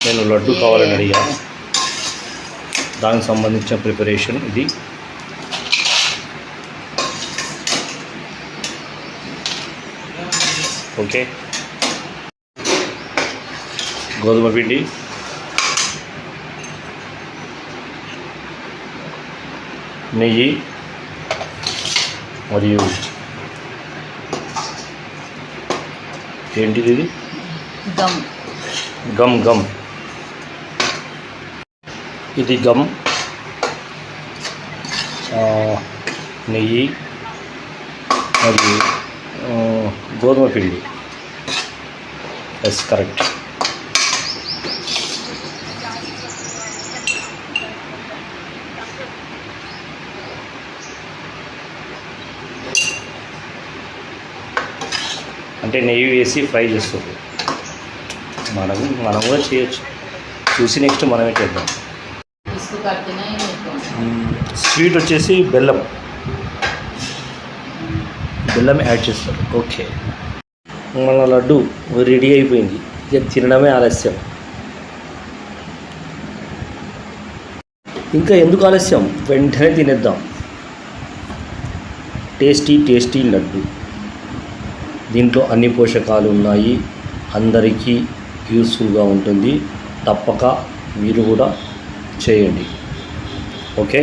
నేను లడ్డు కావాలని అడిగా, దానికి సంబంధించిన ప్రిపరేషన్ ఇది. ఓకే, గోధుమ పిండి, నెయ్యి మరియు ఏంటిది ఇది గమ్ ఇది గమ్, నెయ్యి మరియు గోధుమ పిండి. Yes, correct. అంటే నెయ్యి వేసి ఫ్రై చేస్తుంది. మనం కూడా చేయొచ్చు, చూసి నెక్స్ట్ మనమే చేద్దాం. స్వీట్ వచ్చేసి బెల్లం యాడ్ చేస్తారు. ఓకే, మన లడ్డు రెడీ అయిపోయింది, ఇక తినడమే ఆలస్యం. ఇంకా ఎందుకు ఆలస్యం, వెంటనే తినేద్దాం. టేస్టీ లడ్డు. దీంట్లో అన్ని పోషకాలు ఉన్నాయి, అందరికీ యూస్ఫుల్గా ఉంటుంది. తప్పక మీరు కూడా చేయండి. ఓకే.